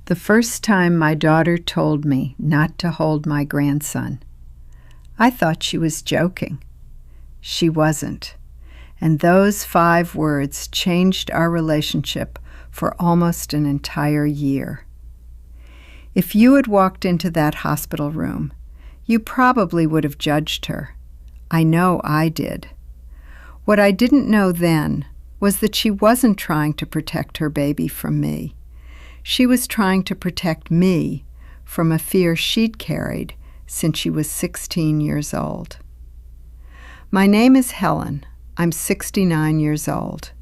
The first time my daughter told me not to hold my grandson, I thought she was joking. She wasn't. And those 5 words changed our relationship for almost an entire year. If you had walked into that hospital room, you probably would have judged her. I know I did. What I didn't know then was that she wasn't trying to protect her baby from me. She was trying to protect me from a fear she'd carried since she was 16 years old. My name is Helen. I'm 69 years old.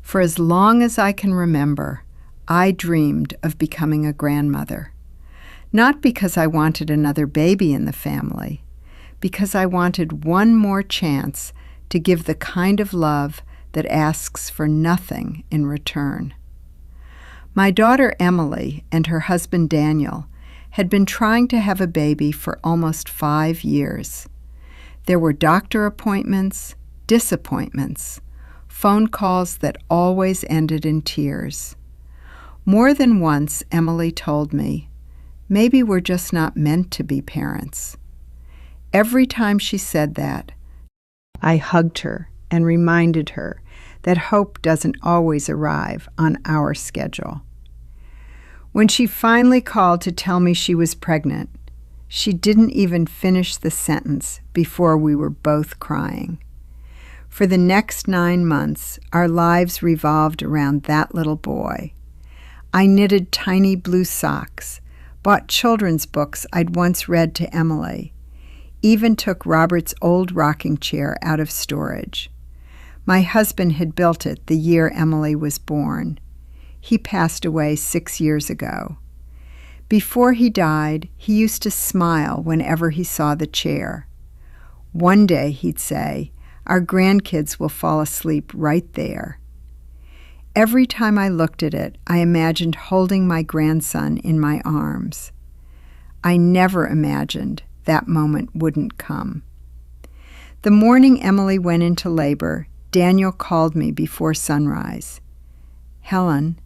For as long as I can remember, I dreamed of becoming a grandmother. Not because I wanted another baby in the family, because I wanted one more chance to give the kind of love that asks for nothing in return. My daughter Emily and her husband Daniel had been trying to have a baby for almost 5 years. There were doctor appointments, disappointments, phone calls that always ended in tears. More than once, Emily told me, "Maybe we're just not meant to be parents." Every time she said that, I hugged her and reminded her that hope doesn't always arrive on our schedule. When she finally called to tell me she was pregnant, she didn't even finish the sentence before we were both crying. For the next 9 months, our lives revolved around that little boy. I knitted tiny blue socks, bought children's books I'd once read to Emily, even took Robert's old rocking chair out of storage. My husband had built it the year Emily was born. He passed away 6 years ago. Before he died, he used to smile whenever he saw the chair. One day, he'd say, "Our grandkids will fall asleep right there." Every time I looked at it, I imagined holding my grandson in my arms. I never imagined that moment wouldn't come. The morning Emily went into labor, Daniel called me before sunrise. "Helen,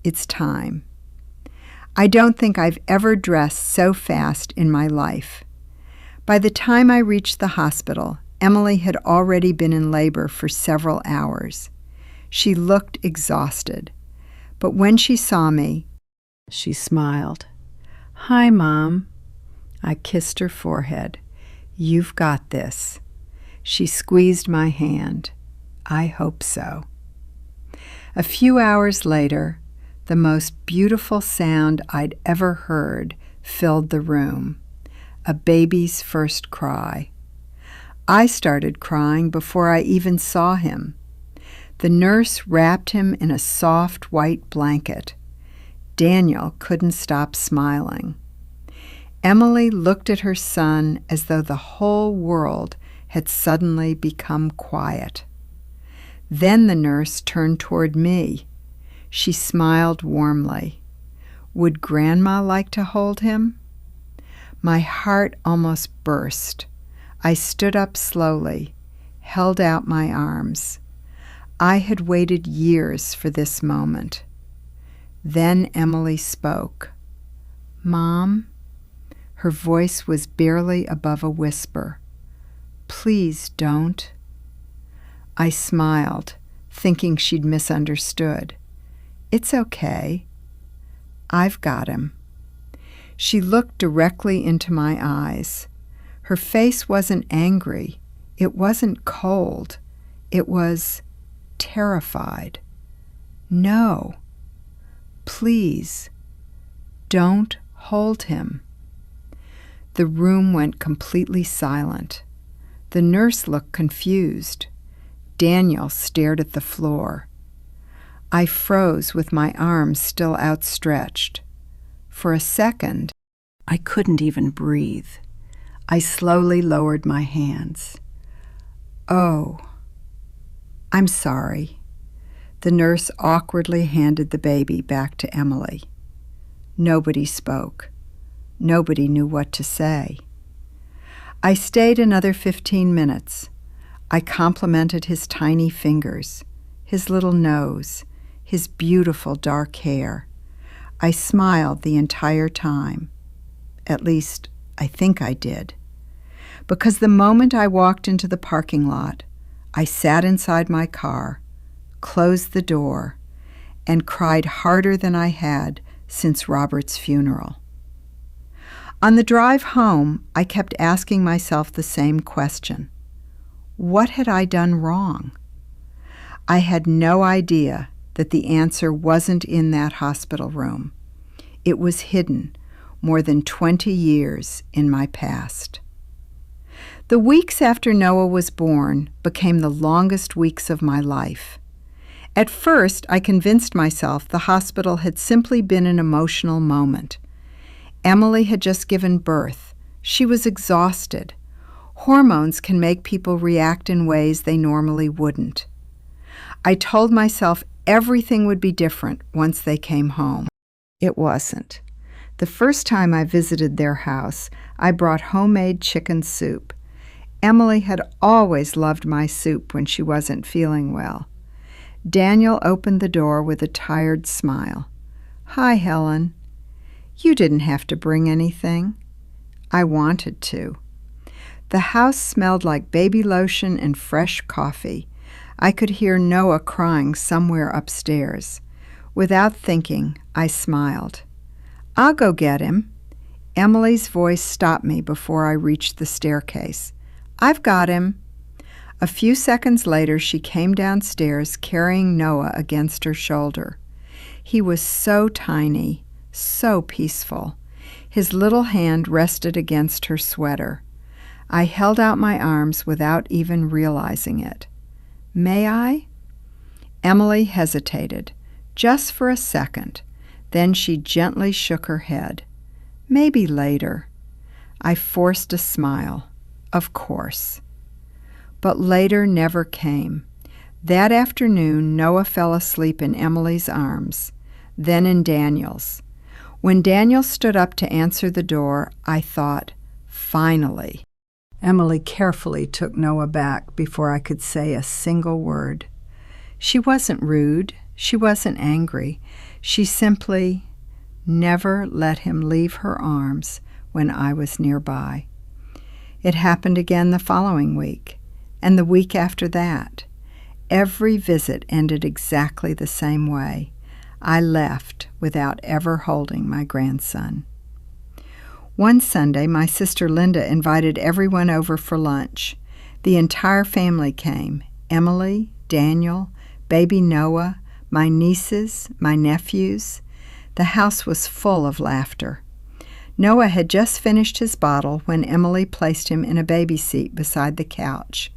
it's time." I don't think I've ever dressed so fast in my life. By the time I reached the hospital, Emily had already been in labor for several hours. She looked exhausted, but when she saw me, she smiled. "Hi, Mom." I kissed her forehead. "You've got this." She squeezed my hand. "I hope so." A few hours later, the most beautiful sound I'd ever heard filled the room, a baby's first cry. I started crying before I even saw him. The nurse wrapped him in a soft white blanket. Daniel couldn't stop smiling. Emily looked at her son as though the whole world had suddenly become quiet. Then the nurse turned toward me. She smiled warmly. Would Grandma like to hold him? My heart almost burst. I stood up slowly, held out my arms. I had waited years for this moment. Then Emily spoke. "Mom?" Her voice was barely above a whisper. "Please don't." I smiled, thinking she'd misunderstood. "It's okay. I've got him." She looked directly into my eyes. Her face wasn't angry. It wasn't cold. It was terrified. "No. Please, don't hold him." The room went completely silent. The nurse looked confused. Daniel stared at the floor. I froze with my arms still outstretched. For a second, I couldn't even breathe. I slowly lowered my hands. "Oh, I'm sorry." The nurse awkwardly handed the baby back to Emily. Nobody spoke. Nobody knew what to say. I stayed another 15 minutes. I complimented his tiny fingers, his little nose, his beautiful dark hair. I smiled the entire time. At least, I think I did. Because the moment I walked into the parking lot, I sat inside my car, closed the door, and cried harder than I had since Robert's funeral. On the drive home, I kept asking myself the same question. What had I done wrong? I had no idea that the answer wasn't in that hospital room. It was hidden more than 20 years in my past. The weeks after Noah was born became the longest weeks of my life. At first, I convinced myself the hospital had simply been an emotional moment. Emily had just given birth. She was exhausted. Hormones can make people react in ways they normally wouldn't. I told myself everything would be different once they came home. It wasn't. The first time I visited their house, I brought homemade chicken soup. Emily had always loved my soup when she wasn't feeling well. Daniel opened the door with a tired smile. "Hi, Helen. You didn't have to bring anything." I wanted to. The house smelled like baby lotion and fresh coffee. I could hear Noah crying somewhere upstairs. Without thinking, I smiled. "I'll go get him." Emily's voice stopped me before I reached the staircase. "I've got him." A few seconds later, she came downstairs carrying Noah against her shoulder. He was so tiny, so peaceful. His little hand rested against her sweater. I held out my arms without even realizing it. "May I?" Emily hesitated, just for a second. Then she gently shook her head. "Maybe later." I forced a smile. Of course. But later never came. That afternoon, Noah fell asleep in Emily's arms, then in Daniel's. When Daniel stood up to answer the door, I thought, finally. Emily carefully took Noah back before I could say a single word. She wasn't rude. She wasn't angry. She simply never let him leave her arms when I was nearby. It happened again the following week, and the week after that. Every visit ended exactly the same way. I left without ever holding my grandson. One Sunday, my sister Linda invited everyone over for lunch. The entire family came: Emily, Daniel, baby Noah, my nieces, my nephews. The house was full of laughter. Noah had just finished his bottle when Emily placed him in a baby seat beside the couch.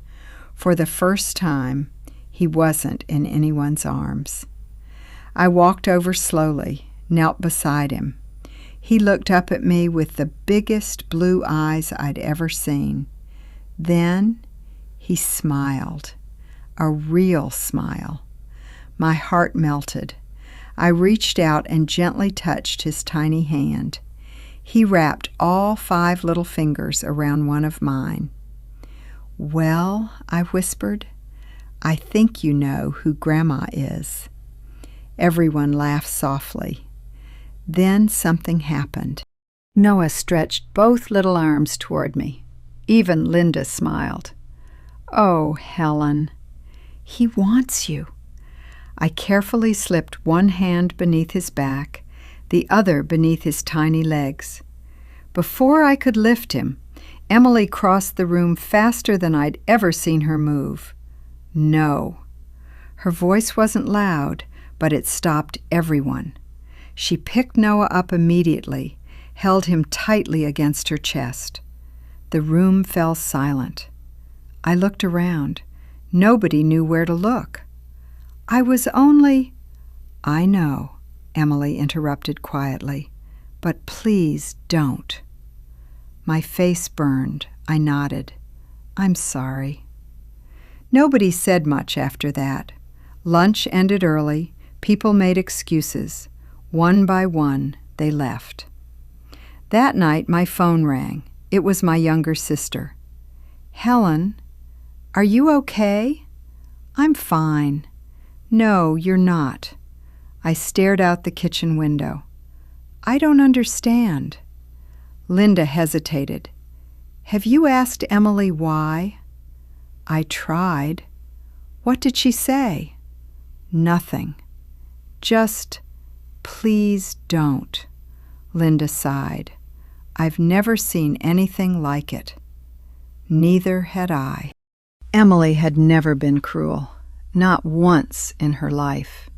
For the first time, he wasn't in anyone's arms. I walked over slowly, knelt beside him. He looked up at me with the biggest blue eyes I'd ever seen. Then he smiled, a real smile. My heart melted. I reached out and gently touched his tiny hand. He wrapped all 5 little fingers around one of mine. "Well," I whispered, "I think you know who Grandma is." Everyone laughed softly. Then something happened. Noah stretched both little arms toward me. Even Linda smiled. "Oh, Helen, he wants you." I carefully slipped one hand beneath his back, the other beneath his tiny legs. Before I could lift him, Emily crossed the room faster than I'd ever seen her move. "No." Her voice wasn't loud, but it stopped everyone. She picked Noah up immediately, held him tightly against her chest. The room fell silent. I looked around. Nobody knew where to look. "I was only—" "I know," Emily interrupted quietly, "but please don't." My face burned. I nodded. "I'm sorry." Nobody said much after that. Lunch ended early. People made excuses. One by one, they left. That night, my phone rang. It was my younger sister. "Helen, are you okay?" "I'm fine." "No, you're not." I stared out the kitchen window. I don't understand. Linda hesitated. Have you asked Emily why? I tried. What did she say? Nothing. Just, please don't. Linda sighed. I've never seen anything like it. Neither had I. Emily had never been cruel, not once in her life.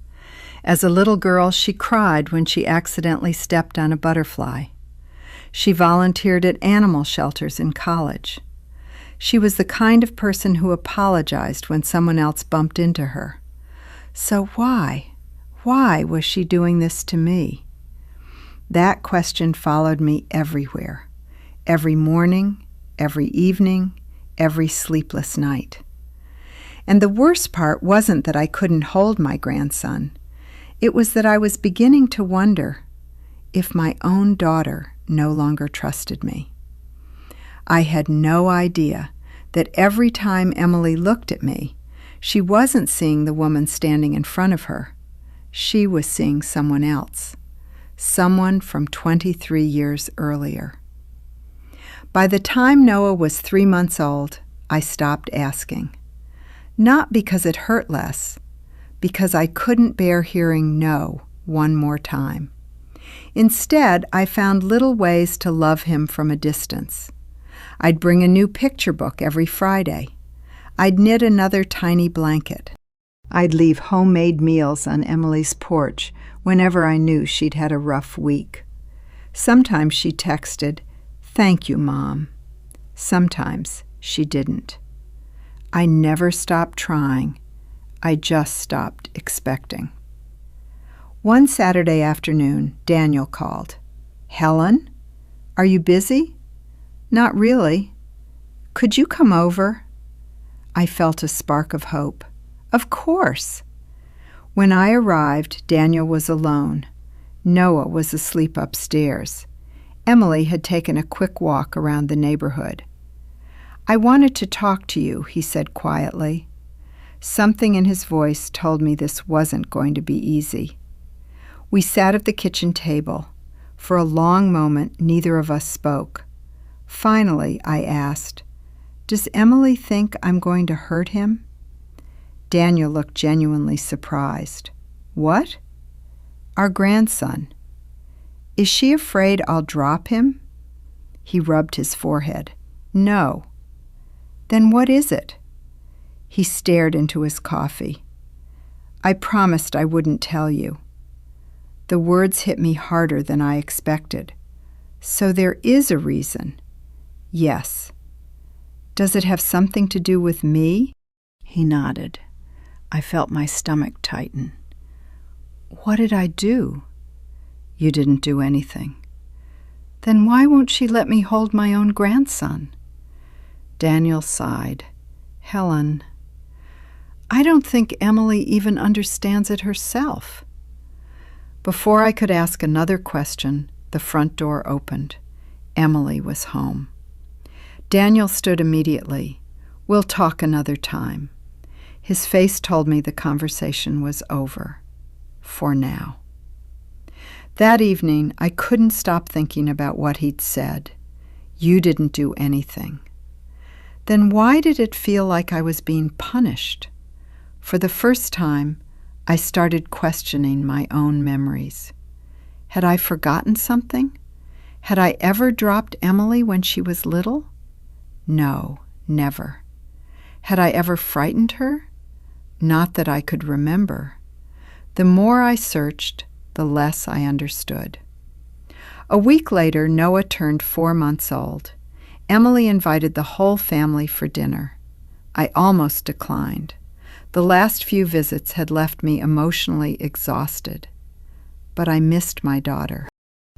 As a little girl, she cried when she accidentally stepped on a butterfly. She volunteered at animal shelters in college. She was the kind of person who apologized when someone else bumped into her. So why was she doing this to me? That question followed me everywhere, every morning, every evening, every sleepless night. And the worst part wasn't that I couldn't hold my grandson. It was that I was beginning to wonder if my own daughter no longer trusted me. I had no idea that every time Emily looked at me, she wasn't seeing the woman standing in front of her. She was seeing someone else, someone from 23 years earlier. By the time Noah was 3 months old, I stopped asking. Not because it hurt less, because I couldn't bear hearing no one more time. Instead, I found little ways to love him from a distance. I'd bring a new picture book every Friday. I'd knit another tiny blanket. I'd leave homemade meals on Emily's porch whenever I knew she'd had a rough week. Sometimes she texted, "Thank you, Mom." Sometimes she didn't. I never stopped trying. I just stopped expecting. One Saturday afternoon, Daniel called. "Helen? Are you busy?" "Not really." "Could you come over?" I felt a spark of hope. "Of course." When I arrived, Daniel was alone. Noah was asleep upstairs. Emily had taken a quick walk around the neighborhood. "I wanted to talk to you," he said quietly. Something in his voice told me this wasn't going to be easy. We sat at the kitchen table. For a long moment, neither of us spoke. Finally, I asked, "Does Emily think I'm going to hurt him?" Daniel looked genuinely surprised. "What?" "Our grandson. Is she afraid I'll drop him?" He rubbed his forehead. "No." "Then what is it?" He stared into his coffee. "I promised I wouldn't tell you." The words hit me harder than I expected. "So there is a reason." "Yes." "Does it have something to do with me?" He nodded. I felt my stomach tighten. "What did I do?" "You didn't do anything." "Then why won't she let me hold my own grandson?" Daniel sighed. "Helen, I don't think Emily even understands it herself." Before I could ask another question, the front door opened. Emily was home. Daniel stood immediately. "We'll talk another time." His face told me the conversation was over. For now. That evening, I couldn't stop thinking about what he'd said. "You didn't do anything." Then why did it feel like I was being punished? For the first time, I started questioning my own memories. Had I forgotten something? Had I ever dropped Emily when she was little? No, never. Had I ever frightened her? Not that I could remember. The more I searched, the less I understood. A week later, Noah turned 4 months old. Emily invited the whole family for dinner. I almost declined. The last few visits had left me emotionally exhausted. But I missed my daughter.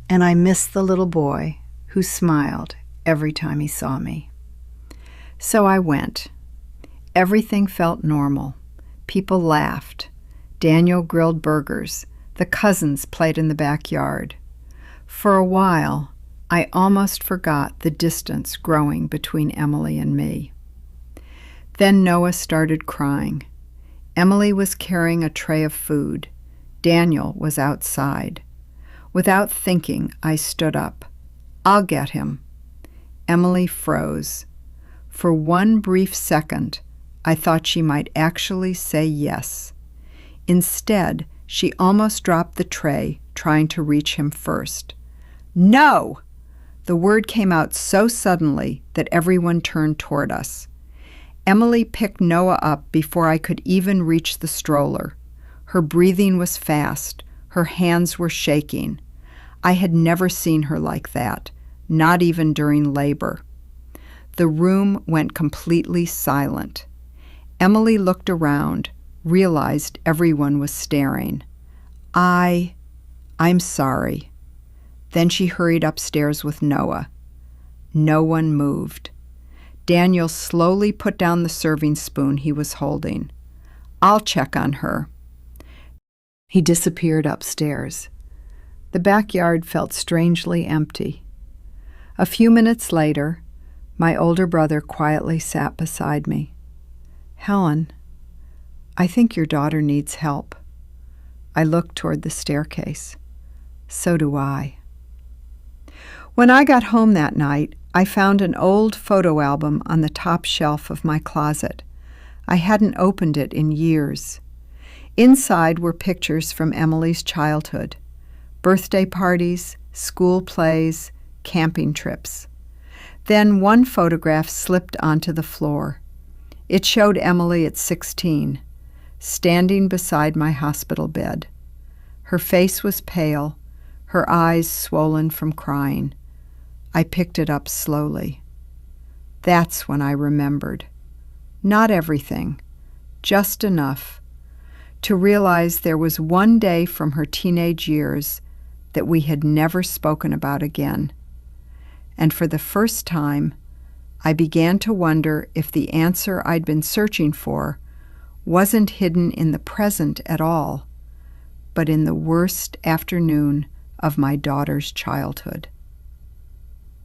And I missed the little boy who smiled every time he saw me. So I went. Everything felt normal. People laughed. Daniel grilled burgers. The cousins played in the backyard. For a while, I almost forgot the distance growing between Emily and me. Then Noah started crying. Emily was carrying a tray of food. Daniel was outside. Without thinking, I stood up. "I'll get him." Emily froze. For one brief second, I thought she might actually say yes. Instead, she almost dropped the tray, trying to reach him first. "No!" The word came out so suddenly that everyone turned toward us. Emily picked Noah up before I could even reach the stroller. Her breathing was fast. Her hands were shaking. I had never seen her like that, not even during labor. The room went completely silent. Emily looked around, realized everyone was staring. I'm sorry." Then she hurried upstairs with Noah. No one moved. Daniel slowly put down the serving spoon he was holding. "I'll check on her." He disappeared upstairs. The backyard felt strangely empty. A few minutes later, my older brother quietly sat beside me. "Helen, I think your daughter needs help." I looked toward the staircase. "So do I." When I got home that night, I found an old photo album on the top shelf of my closet. I hadn't opened it in years. Inside were pictures from Emily's childhood: birthday parties, school plays, camping trips. Then one photograph slipped onto the floor. It showed Emily at 16, standing beside my hospital bed. Her face was pale, her eyes swollen from crying. I picked it up slowly. That's when I remembered. Not everything, just enough to realize there was one day from her teenage years that we had never spoken about again. And for the first time, I began to wonder if the answer I'd been searching for wasn't hidden in the present at all, but in the worst afternoon of my daughter's childhood.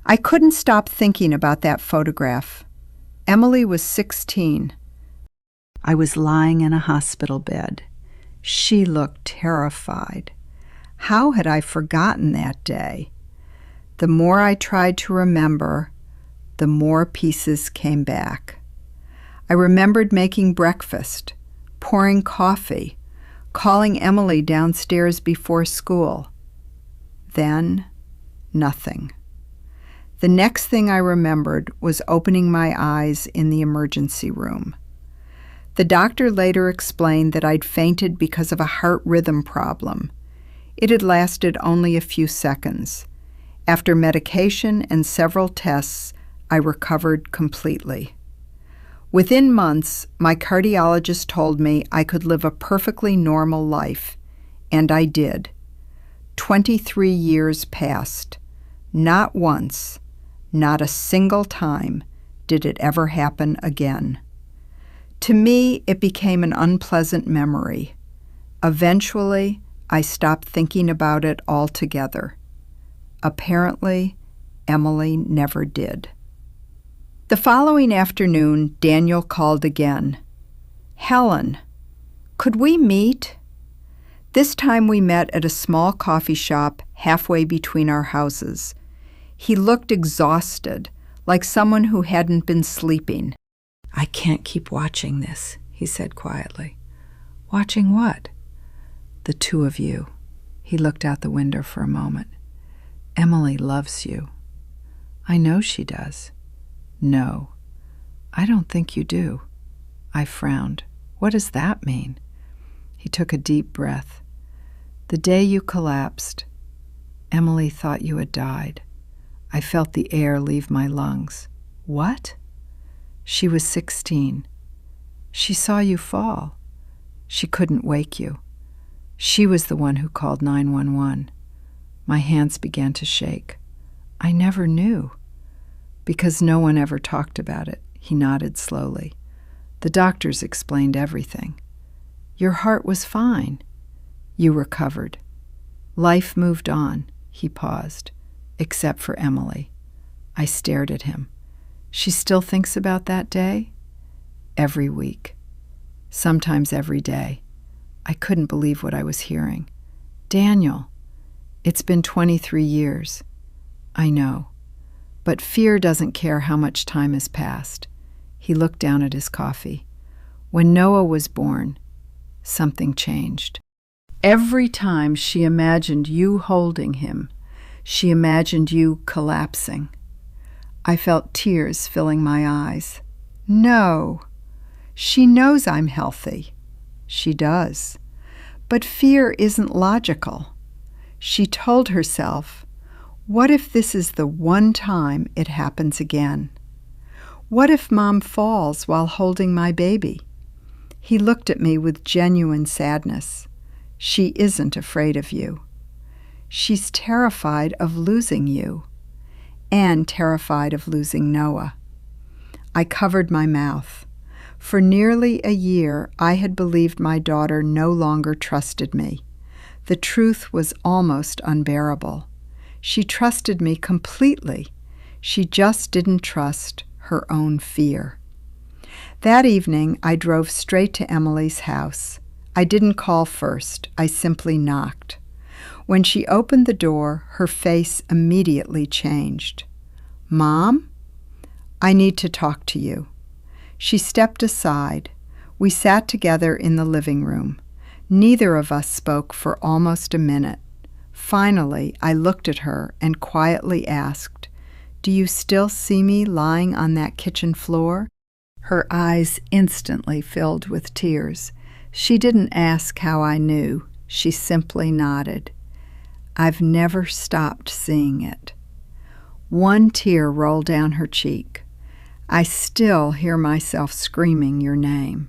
I couldn't stop thinking about that photograph. Emily was 16. I was lying in a hospital bed. She looked terrified. How had I forgotten that day? The more I tried to remember, the more pieces came back. I remembered making breakfast, pouring coffee, calling Emily downstairs before school. Then, nothing. The next thing I remembered was opening my eyes in the emergency room. The doctor later explained that I'd fainted because of a heart rhythm problem. It had lasted only a few seconds. After medication and several tests, I recovered completely. Within months, my cardiologist told me I could live a perfectly normal life, and I did. 23 years passed. Not once, not a single time, did it ever happen again. To me, it became an unpleasant memory. Eventually, I stopped thinking about it altogether. Apparently, Emily never did. The following afternoon, Daniel called again. "Helen, could we meet?" This time we met at a small coffee shop halfway between our houses. He looked exhausted, like someone who hadn't been sleeping. "I can't keep watching this," he said quietly. "Watching what?" "The two of you." He looked out the window for a moment. "Emily loves you." "I know she does." "No, I don't think you do." I frowned. "What does that mean?" He took a deep breath. "The day you collapsed, Emily thought you had died. I felt the air leave my lungs." "What?" "She was 16. She saw you fall. She couldn't wake you. She was the one who called 911. My hands began to shake. I never knew. Because no one ever talked about it." He nodded slowly. "The doctors explained everything. Your heart was fine. You recovered. Life moved on." He paused. "Except for Emily." I stared at him. "She still thinks about that day?" "Every week. Sometimes every day." I couldn't believe what I was hearing. "Daniel, It's been 23 years. I know. But fear doesn't care how much time has passed. He looked down at his coffee. When Noah was born, something changed. Every time she imagined you holding him, she imagined you collapsing. I felt tears filling my eyes. No. She knows I'm healthy. She does. But fear isn't logical. She told herself, what if this is the one time it happens again? What if Mom falls while holding my baby? He looked at me with genuine sadness. She isn't afraid of you. She's terrified of losing you, and terrified of losing Noah. I covered my mouth. For nearly a year, I had believed my daughter no longer trusted me. The truth was almost unbearable. She trusted me completely. She just didn't trust her own fear. That evening, I drove straight to Emily's house. I didn't call first. I simply knocked. When she opened the door, her face immediately changed. Mom? I need to talk to you. She stepped aside. We sat together in the living room. Neither of us spoke for almost a minute. Finally, I looked at her and quietly asked, "Do you still see me lying on that kitchen floor?" Her eyes instantly filled with tears. She didn't ask how I knew. She simply nodded. I've never stopped seeing it. One tear rolled down her cheek. I still hear myself screaming your name.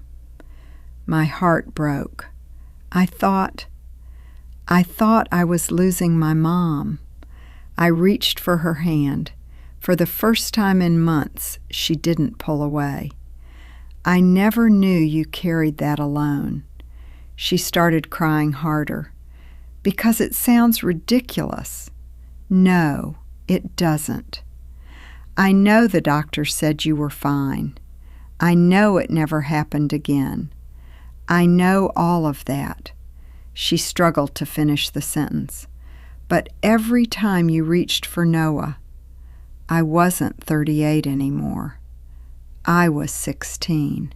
My heart broke. I thought I was losing my mom. I reached for her hand. For the first time in months, she didn't pull away. I never knew you carried that alone. She started crying harder. Because it sounds ridiculous. No, it doesn't. I know the doctor said you were fine. I know it never happened again. I know all of that. She struggled to finish the sentence. But every time you reached for Noah, I wasn't 38 anymore. I was 16.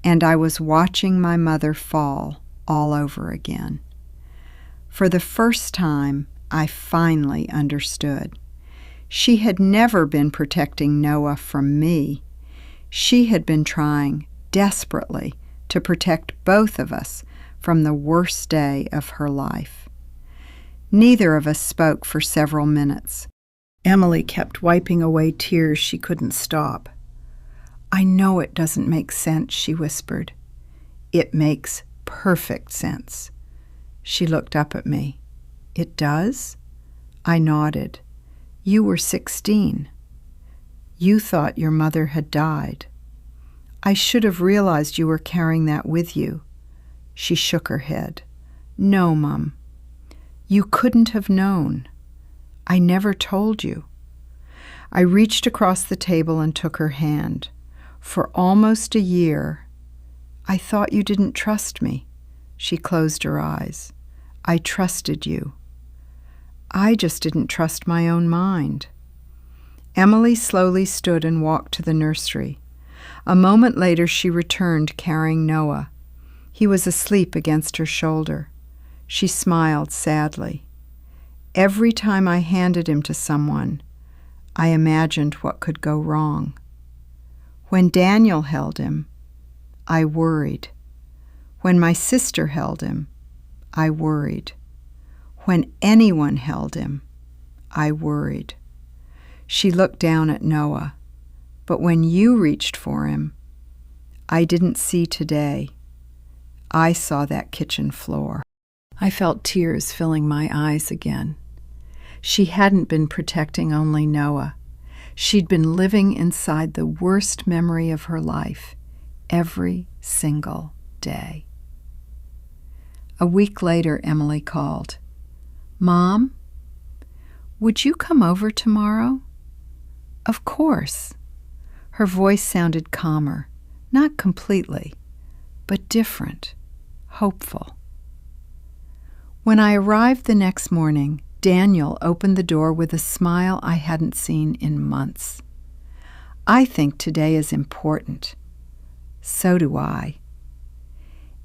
And I was watching my mother fall all over again. For the first time, I finally understood. She had never been protecting Noah from me. She had been trying desperately to protect both of us from the worst day of her life. Neither of us spoke for several minutes. Emily kept wiping away tears she couldn't stop. I know it doesn't make sense, she whispered. It makes perfect sense. She looked up at me. It does? I nodded. You were 16. You thought your mother had died. I should have realized you were carrying that with you. She shook her head. No, Mum. You couldn't have known. I never told you. I reached across the table and took her hand. For almost a year, I thought you didn't trust me. She closed her eyes. I trusted you. I just didn't trust my own mind. Emily slowly stood and walked to the nursery. A moment later, she returned carrying Noah. He was asleep against her shoulder. She smiled sadly. Every time I handed him to someone, I imagined what could go wrong. When Daniel held him, I worried. When my sister held him, I worried. When anyone held him, I worried. She looked down at Noah. But when you reached for him, I didn't see today. I saw that kitchen floor. I felt tears filling my eyes again. She hadn't been protecting only Noah. She'd been living inside the worst memory of her life every single day. A week later, Emily called. Mom, would you come over tomorrow? Of course. Her voice sounded calmer, not completely, but different, hopeful. When I arrived the next morning, Daniel opened the door with a smile I hadn't seen in months. I think today is important. So do I.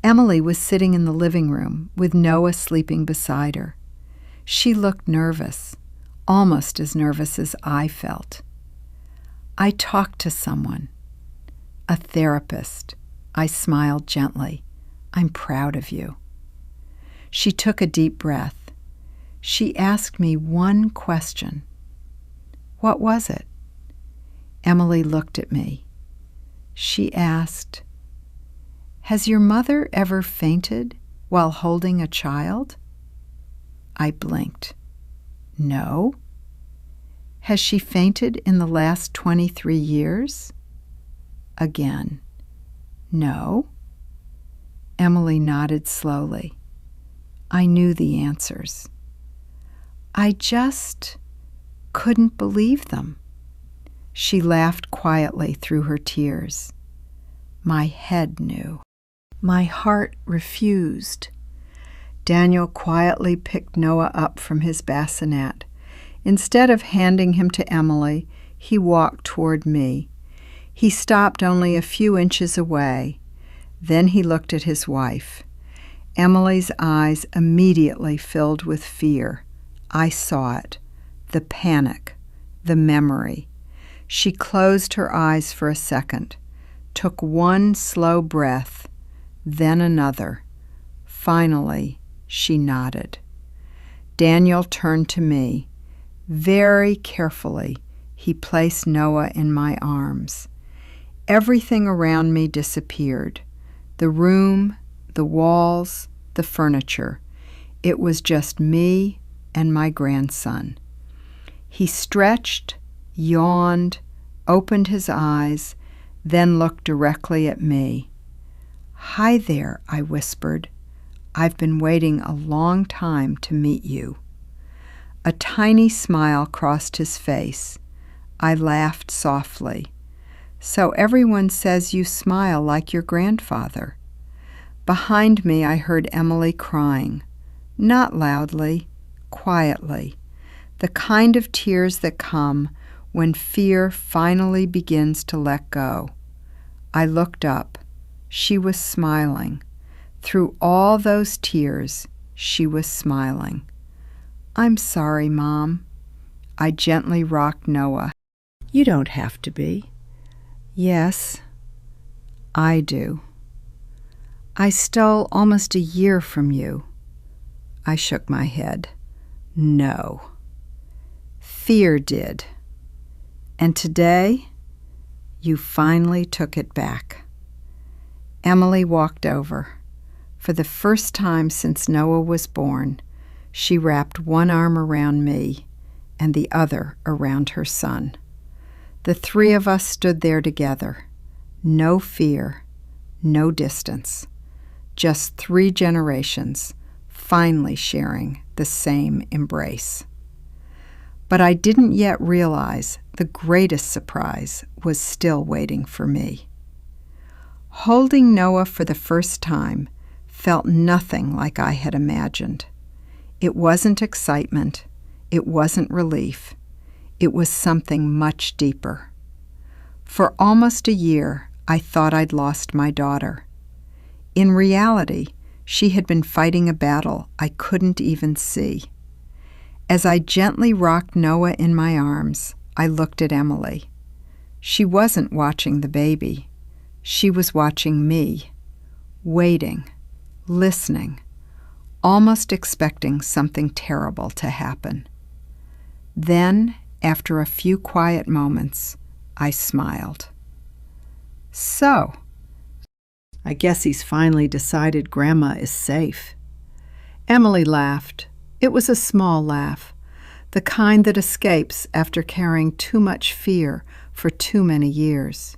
Emily was sitting in the living room with Noah sleeping beside her. She looked nervous, almost as nervous as I felt. I talked to someone, a therapist. I smiled gently. I'm proud of you. She took a deep breath. She asked me one question. What was it? Emily looked at me. She asked, "Has your mother ever fainted while holding a child?" I blinked. No. Has she fainted in the last 23 years? Again. No. Emily nodded slowly. I knew the answers. I just couldn't believe them. She laughed quietly through her tears. My head knew. My heart refused. Daniel quietly picked Noah up from his bassinet. Instead of handing him to Emily, he walked toward me. He stopped only a few inches away. Then he looked at his wife. Emily's eyes immediately filled with fear. I saw it. The panic. The memory. She closed her eyes for a second, took one slow breath, then another. Finally, she nodded. Daniel turned to me. Very carefully, he placed Noah in my arms. Everything around me disappeared. The room, the walls, the furniture. It was just me and my grandson. He stretched, yawned, opened his eyes, then looked directly at me. "Hi there," I whispered. "I've been waiting a long time to meet you." A tiny smile crossed his face. I laughed softly. "So everyone says you smile like your grandfather." Behind me, I heard Emily crying. Not loudly, quietly. The kind of tears that come when fear finally begins to let go. I looked up. She was smiling. Through all those tears, she was smiling. "I'm sorry, Mom." I gently rocked Noah. "You don't have to be." "Yes, I do." "I stole almost a year from you." I shook my head. "No. Fear did. And today, you finally took it back." Emily walked over. For the first time since Noah was born, she wrapped one arm around me and the other around her son. The three of us stood there together. No fear, no distance. Just 3 generations, finally sharing the same embrace. But I didn't yet realize the greatest surprise was still waiting for me. Holding Noah for the first time felt nothing like I had imagined. It wasn't excitement. It wasn't relief. It was something much deeper. For almost a year, I thought I'd lost my daughter. In reality, she had been fighting a battle I couldn't even see. As I gently rocked Noah in my arms, I looked at Emily. She wasn't watching the baby. She was watching me, waiting, listening, almost expecting something terrible to happen. Then, after a few quiet moments, I smiled. "So, I guess he's finally decided Grandma is safe." Emily laughed. It was a small laugh, the kind that escapes after carrying too much fear for too many years.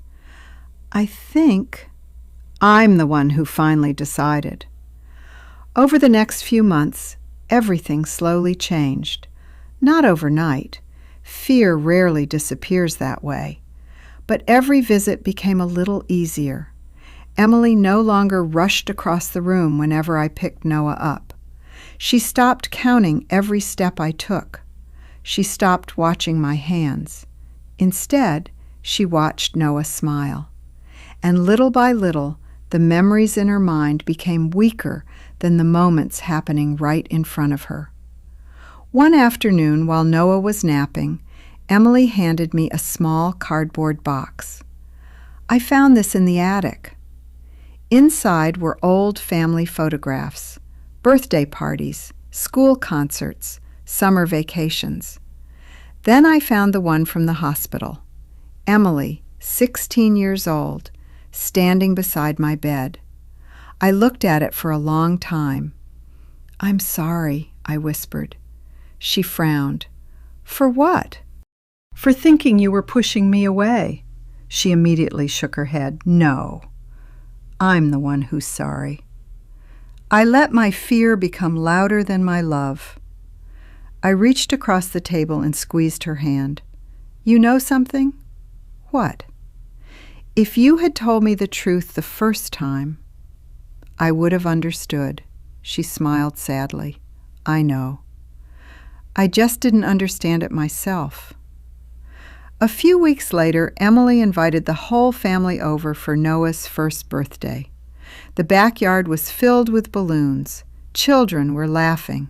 "I think I'm the one who finally decided." Over the next few months, everything slowly changed. Not overnight. Fear rarely disappears that way. But every visit became a little easier. Emily no longer rushed across the room whenever I picked Noah up. She stopped counting every step I took. She stopped watching my hands. Instead, she watched Noah smile. And little by little, the memories in her mind became weaker than the moments happening right in front of her. One afternoon, while Noah was napping, Emily handed me a small cardboard box. I found this in the attic. Inside were old family photographs, birthday parties, school concerts, summer vacations. Then I found the one from the hospital. Emily, 16 years old, standing beside my bed. I looked at it for a long time. "I'm sorry," I whispered. She frowned. "For what?" "For thinking you were pushing me away." She immediately shook her head. "No, I'm the one who's sorry." I let my fear become louder than my love. I reached across the table and squeezed her hand. "You know something?" "What?" "If you had told me the truth the first time, I would have understood." She smiled sadly. "I know. I just didn't understand it myself." A few weeks later, Emily invited the whole family over for Noah's first birthday. The backyard was filled with balloons. Children were laughing.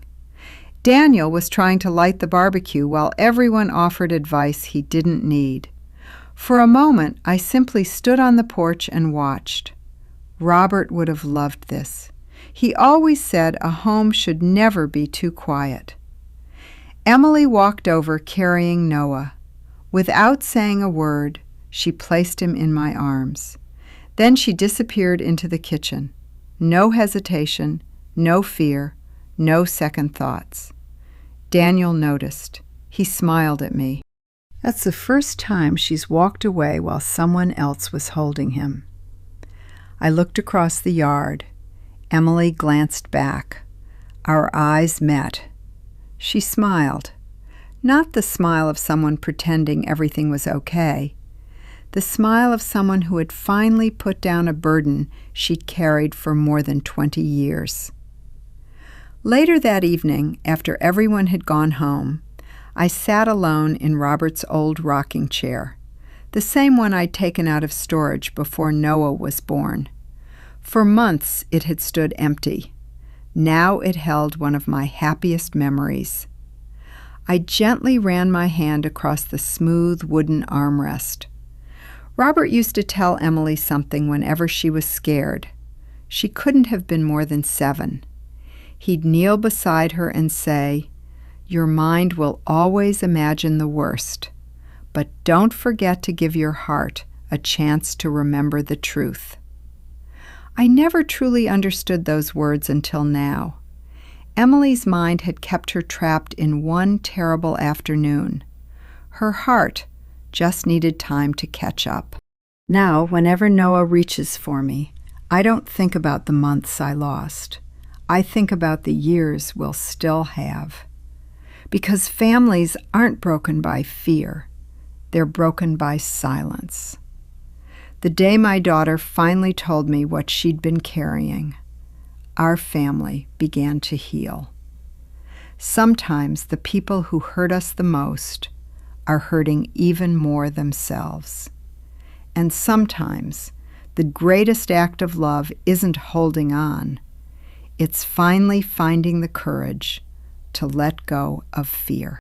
Daniel was trying to light the barbecue while everyone offered advice he didn't need. For a moment, I simply stood on the porch and watched. Robert would have loved this. He always said a home should never be too quiet. Emily walked over carrying Noah. Without saying a word, she placed him in my arms. Then she disappeared into the kitchen. No hesitation, no fear, no second thoughts. Daniel noticed. He smiled at me. That's the first time she's walked away while someone else was holding him. I looked across the yard. Emily glanced back. Our eyes met. She smiled. Not the smile of someone pretending everything was okay. The smile of someone who had finally put down a burden she'd carried for more than 20 years. Later that evening, after everyone had gone home, I sat alone in Robert's old rocking chair, the same one I'd taken out of storage before Noah was born. For months it had stood empty. Now it held one of my happiest memories. I gently ran my hand across the smooth wooden armrest. Robert used to tell Emily something whenever she was scared. She couldn't have been more than 7. He'd kneel beside her and say, "Your mind will always imagine the worst, but don't forget to give your heart a chance to remember the truth." I never truly understood those words until now. Emily's mind had kept her trapped in one terrible afternoon. Her heart just needed time to catch up. Now, whenever Noah reaches for me, I don't think about the months I lost. I think about the years we'll still have. Because families aren't broken by fear. They're broken by silence. The day my daughter finally told me what she'd been carrying, our family began to heal. Sometimes the people who hurt us the most are hurting even more themselves. And sometimes the greatest act of love isn't holding on. It's finally finding the courage to let go of fear.